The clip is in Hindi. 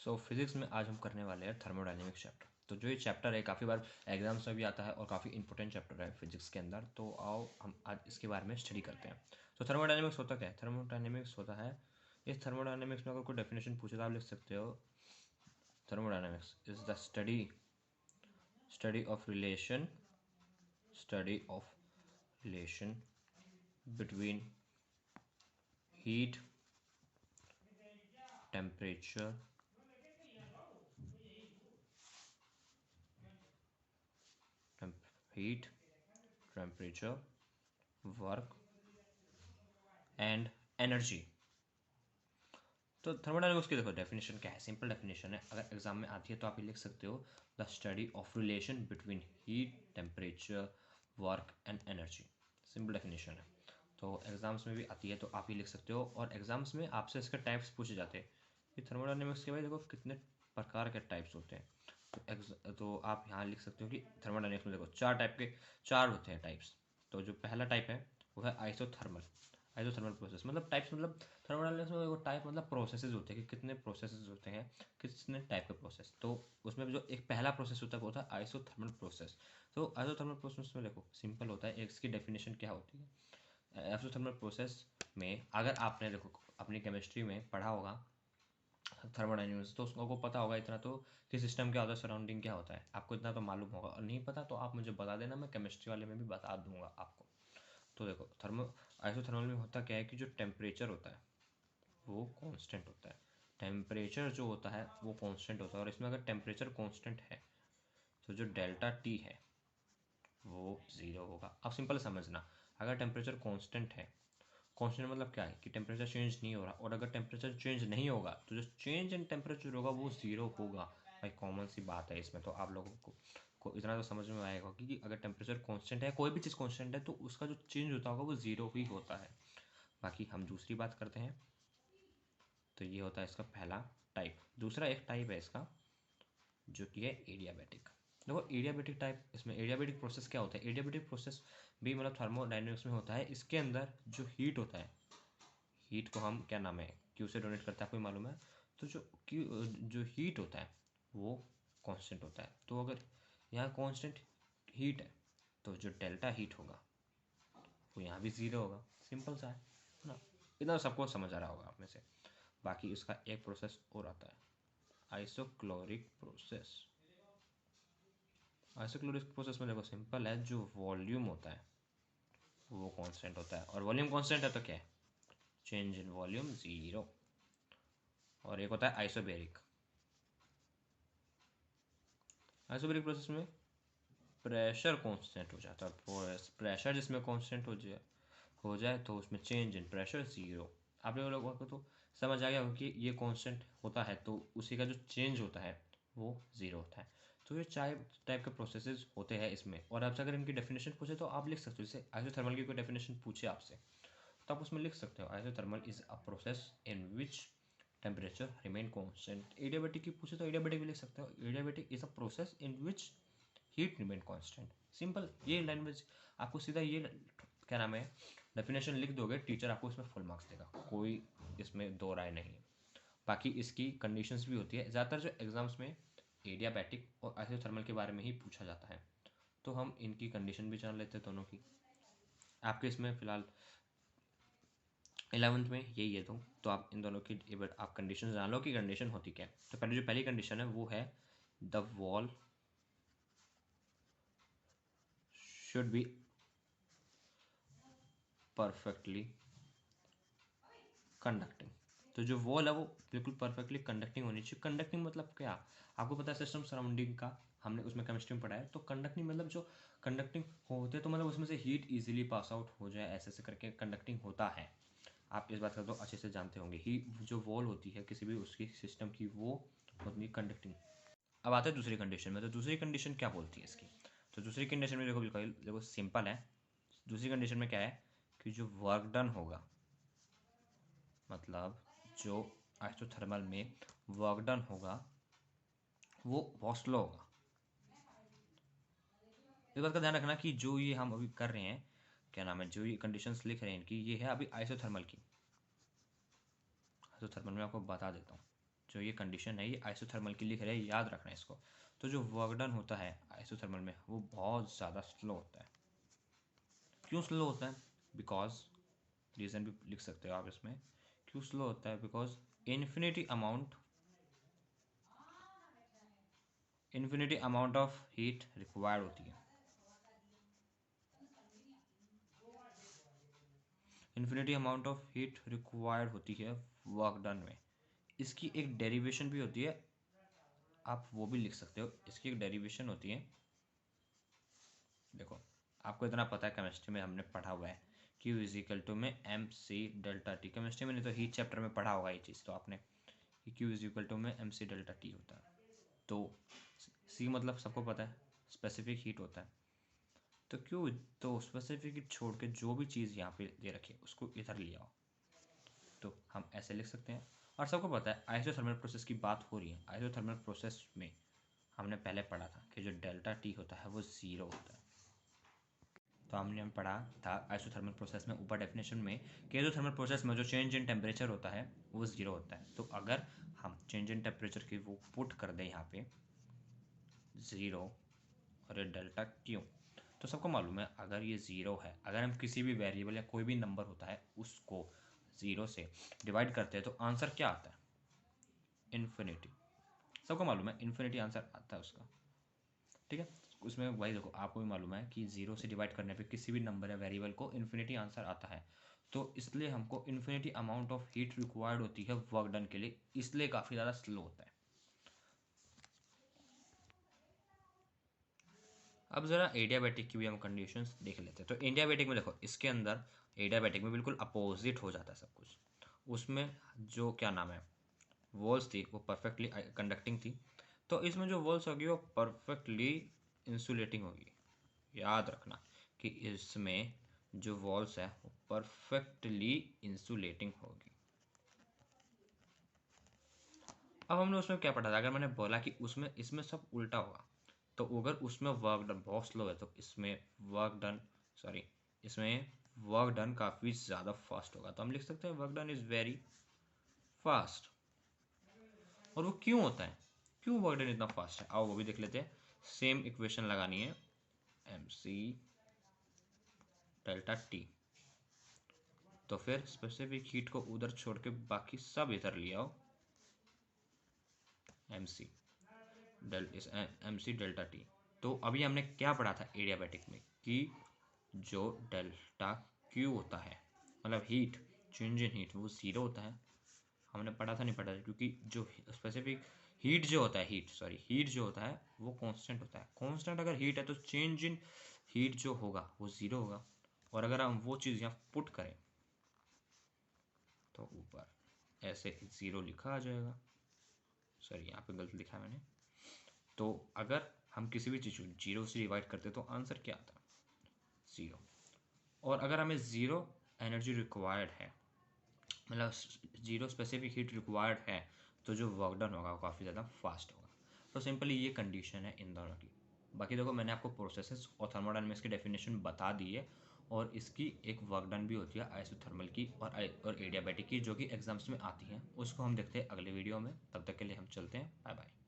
सो फिजिक्स में आज हम करने वाले हैं थर्मोडायनेमिक्स चैप्टर। तो जो ये चैप्टर है काफ़ी बार एग्जाम्स में भी आता है और काफ़ी इंपॉर्टेंट चैप्टर है फिजिक्स के अंदर। तो आओ हम आज इसके बारे में स्टडी करते हैं। तो थर्मोडायनेमिक्स होता क्या है? थर्मोडायनेमिक्स होता है, इस थर्मोडायनेमिक्स में अगर कोई डेफिनेशन पूछे तो आप लिख सकते हो, thermodynamics is the study of relation between heat, temperature, work and energy. तो थर्मोडायनेमिक्स की देखो डेफिनेशन क्या है, सिंपल डेफिनेशन है। अगर एग्जाम में आती है तो आप ये लिख सकते हो, the study of relation between heat, temperature, work and energy. Simple definition है। तो एग्जाम्स में भी आती है तो आप ये लिख सकते हो, और एग्जाम्स में आपसे इसके टाइप्स पूछे जाते हैं कि थर्मोडायनेमिक्स के भाई देखो कितने प्रकार के टाइप्स होते हैं। तो आप यहाँ लिख सकते हो कि थर्मोडायनेमिक्स में देखो चार होते हैं टाइप्स। तो जो पहला टाइप है वो है आइसोथर्मल प्रोसेस। मतलब टाइप्स, मतलब थर्मोडायनेमिक्स में वो टाइप मतलब प्रोसेसेस होते हैं कि कितने प्रोसेसेस होते हैं, कितने टाइप के प्रोसेस। तो उसमें जो एक पहला प्रोसेस होता है वो होता है आइसोथर्मल प्रोसेस। तो आइसोथर्मल प्रोसेस में देखो सिंपल होता है, इसकी डेफिनेशन क्या होती है। आइसोथर्मल प्रोसेस में अगर आपने देखो अपनी केमिस्ट्री में पढ़ा होगा थर्मोडायनेमिक्स, तो उसको पता होगा इतना तो कि सिस्टम क्या होता है, सराउंडिंग क्या होता है, आपको इतना तो मालूम होगा। और नहीं पता तो आप मुझे बता देना, मैं केमिस्ट्री वाले में भी बता दूंगा आपको। तो देखो आइसोथर्मल में होता क्या है कि जो टेम्परेचर होता है वो कांस्टेंट होता है। टेम्परेचर जो होता है वो कांस्टेंट होता है, और इसमें अगर टेम्परेचर कांस्टेंट है तो जो डेल्टा टी है वो ज़ीरो होगा। अब सिंपल समझना, अगर टेम्परेचर कांस्टेंट है, कांस्टेंट मतलब क्या है कि टेम्परेचर चेंज नहीं हो रहा, और अगर टेम्परेचर चेंज नहीं होगा तो जो चेंज इन टेम्परेचर होगा वो ज़ीरो होगा। भाई कॉमन सी बात है इसमें, तो आप लोगों को इतना तो समझ में आएगा कि अगर टेम्परेचर कांस्टेंट है, कोई भी चीज़ कांस्टेंट है, तो उसका जो चेंज होता होगा वो ज़ीरो ही होता है। बाकी हम दूसरी बात करते हैं। तो ये होता है इसका पहला टाइप। दूसरा एक टाइप है इसका जो कि है एडियाबैटिक। देखो एडियाबैटिक टाइप, इसमें एडियाबैटिक प्रोसेस क्या होता है, एडियाबैटिक प्रोसेस भी मतलब थर्मोडायनेमिक्स में होता है। इसके अंदर जो हीट होता है, हीट को हम क्या नाम है, क्यू से डोनेट करते हैं, आपको मालूम है। तो जो हीट होता है वो कांस्टेंट होता है। तो अगर यहाँ कांस्टेंट हीट है तो जो डेल्टा हीट होगा वो यहाँ भी ज़ीरो होगा। सिंपल सा है ना, इतना सबको समझ आ रहा होगा आप में से। बाकी इसका एक प्रोसेस और आता है, आइसोक्लोरिक प्रोसेस। आइसोक्लोरिक प्रोसेस में देखो सिंपल है, जो वॉल्यूम होता है वो कांस्टेंट होता है, और वॉल्यूम कांस्टेंट है तो क्या है, चेंज इन वॉल्यूम ज़ीरो। और एक होता है आइसोबेरिक। आइसोबेरिक प्रोसेस में प्रेशर कांस्टेंट हो जाता है, प्रेशर जिसमें कांस्टेंट हो जाए तो उसमें चेंज इन प्रेशर ज़ीरो। आप लोगों को तो समझ आ गया होगा कि ये कांस्टेंट होता है तो उसी का जो चेंज होता है वो ज़ीरो होता है। तो ये चार टाइप के प्रोसेसेस होते हैं इसमें। और आपसे अगर इनकी डेफिनेशन पूछे तो आप लिख सकते हो, जैसे आइसोथर्मल की कोई डेफिनेशन पूछे आपसे तो आप उसमें लिख सकते हो, isothermal is a process in which temperature remain constant. Adiabatic की पूछे तो एडियाबैटिक भी लिख सकते हो, adiabatic is a process in which heat remain constant. Simple, ये लैंग्वेज आपको सीधा ये क्या नाम है डेफिनेशन लिख दोगे, टीचर आपको इसमें फुल मार्क्स देगा, कोई इसमें दो राय नहीं है। बाकी इसकी कंडीशंस भी होती है, ज़्यादातर जो एग्जाम्स में एडियाबैटिक और आइसोथर्मल के बारे में ही पूछा जाता है। तो हम इनकी कंडीशन भी जान लेते हैं दोनों की। आपके इसमें फ़िलहाल 11th में यही है तो आप इन दोनों की आप कंडीशन जान लो कि कंडीशन होती क्या है। तो पहली कंडीशन है वो है, the wall should be perfectly conducting. तो जो वॉल है वो बिल्कुल परफेक्टली कंडक्टिंग होनी चाहिए। कंडक्टिंग मतलब क्या, आपको पता है सिस्टम सराउंडिंग का, हमने उसमें केमिस्ट्री में पढ़ा है। तो कंडक्टिंग मतलब जो कंडक्टिंग होते हैं तो मतलब उसमें से हीट इजीली पास आउट हो जाए, ऐसे करके कंडक्टिंग होता है। आप इस बात का तो अच्छे से जानते होंगे ही, जो वॉल होती है किसी भी उसकी सिस्टम की वो होती है कंडक्टिंग। अब आते हैं दूसरी कंडीशन में। तो दूसरी कंडीशन क्या बोलती है इसकी, तो दूसरी कंडीशन में देखो बिल्कुल देखो सिंपल है। दूसरी कंडीशन में क्या है कि जो वर्क डन होगा, मतलब जो आइसोथर्मल में वर्क डन होगा वो बहुत स्लो होगा। इस बात का ध्यान रखना कि जो ये हम अभी कर रहे हैं, क्या नाम है, जो ये कंडीशंस लिख रहे हैं इनकी, ये है अभी आइसोथर्मल की। आइसोथर्मल में आपको बता देता हूँ, जो ये कंडीशन है ये आइसोथर्मल की लिख रहे हैं, याद रखना इसको। तो जो वर्क डन होता है आइसोथर्मल में वो बहुत ज़्यादा स्लो होता है। क्यों स्लो होता है? बिकॉज रीज़न भी लिख सकते हो आप इसमें, क्यों स्लो होता है? Because infinity amount of heat required होती है, infinity amount of heat required होती है वर्क डन में। इसकी एक डेरिवेशन भी होती है, आप वो भी लिख सकते हो। इसकी एक डेरिवेशन होती है, देखो आपको इतना पता है, केमिस्ट्री में हमने पढ़ा हुआ है Q इज इक्वल टू में M C delta T. Chemistry में नहीं तो हीट चैप्टर में पढ़ा होगा ये चीज़ तो आपने, कि Q इज इक्वल टू में एम सी डेल्टा टी होता है। तो C मतलब सबको पता है स्पेसिफिक हीट होता है। तो क्यों, तो स्पेसिफिक हीट छोड़ के जो भी चीज़ यहाँ पे दे रखी है उसको इधर ले आओ, तो हम ऐसे लिख सकते हैं। और सबको पता है आइसोथर्मल प्रोसेस की बात हो रही है। आइसोथर्मल प्रोसेस में हमने पहले पढ़ा था कि जो डेल्टा टी होता है वो ज़ीरो होता है। तो हमने पढ़ा था आइसोथर्मल प्रोसेस में ऊपर डेफिनेशन में कि आइसोथर्मल प्रोसेस में जो चेंज इन टेम्परेचर होता है वो ज़ीरो होता है। तो अगर हम चेंज इन टेम्परेचर की वो पुट कर दें यहाँ पे ज़ीरो और ये डेल्टा क्यू, तो सबको मालूम है अगर ये ज़ीरो है, अगर हम किसी भी वेरिएबल या कोई भी नंबर होता है उसको ज़ीरो से डिवाइड करते हैं तो आंसर क्या आता है? इन्फिनिटी। सबको मालूम है इन्फिनिटी आंसर आता है उसका, ठीक है। उसमें वही देखो आपको भी मालूम है कि ज़ीरो से डिवाइड करने पे किसी भी नंबर या वेरिएबल को इन्फिनिटी आंसर आता है। तो इसलिए हमको infinity amount of heat required होती है वर्क डन के लिए, इसलिए काफ़ी ज़्यादा स्लो होता है। अब ज़रा एडियाबैटिक की भी हम कंडीशंस देख लेते हैं। तो एडियाबैटिक में देखो इसके अंदर एडियाबैटिक में बिल्कुल अपोजिट हो जाता है सब कुछ। उसमें जो क्या नाम है वॉल्स थी वो परफेक्टली कंडक्टिंग थी, तो इसमें जो वॉल्स होगी वो परफेक्टली इंसुलेटिंग होगी। याद रखना कि इसमें जो वॉल्स है वो परफेक्टली इंसुलेटिंग होगी। अब हमने उसमें क्या पढ़ा था? अगर मैंने बोला कि उसमें इसमें सब उल्टा होगा, तो अगर उसमें वर्क डन बहुत स्लो है तो इसमें वर्क डन काफ़ी ज़्यादा फास्ट होगा। तो हम लिख सकते हैं work done is very fast. और वो क्यों होता है, क्यों वर्क डन इतना फास्ट है, आओ वो भी देख लेते हैं। सेम इक्वेशन लगानी है, एम सी डेल्टा टी, तो फिर स्पेसिफिक हीट को उधर छोड़ के बाकी सब इधर ले आओ, एम सी डेल्टा टी। तो अभी हमने क्या पढ़ा था एडियाबैटिक में कि जो डेल्टा क्यू होता है मतलब हीट, चेंज इन हीट, वो ज़ीरो होता है। हमने पढ़ा था, नहीं पढ़ा था? क्योंकि जो स्पेसिफिक हीट जो होता है हीट जो होता है वो कांस्टेंट होता है। कांस्टेंट अगर हीट है तो चेंज इन हीट जो होगा वो ज़ीरो होगा। और अगर हम वो चीज़ यहाँ पुट करें तो ऊपर ऐसे ज़ीरो लिखा आ जाएगा। सॉरी यहाँ पे गलत लिखा है मैंने। तो अगर हम किसी भी चीज़ को जीरो से डिवाइड करते तो आंसर क्या आता है? ज़ीरो। और अगर हमें ज़ीरो एनर्जी रिक्वायर्ड है, मतलब जीरो स्पेसिफिक हीट रिक्वायर्ड है, तो जो वर्क डन होगा वो काफ़ी ज़्यादा फास्ट होगा। तो सिंपली ये कंडीशन है इन दोनों की। बाकी देखो मैंने आपको प्रोसेसेस और थर्मोडायनामिक्स की डेफिनेशन बता दी है, और इसकी एक वर्क डन भी होती है आइसोथर्मल की और एडियाबैटिक की, जो कि एग्जाम्स में आती हैं। उसको हम देखते हैं अगले वीडियो में। तब तक के लिए हम चलते हैं, बाय बाय।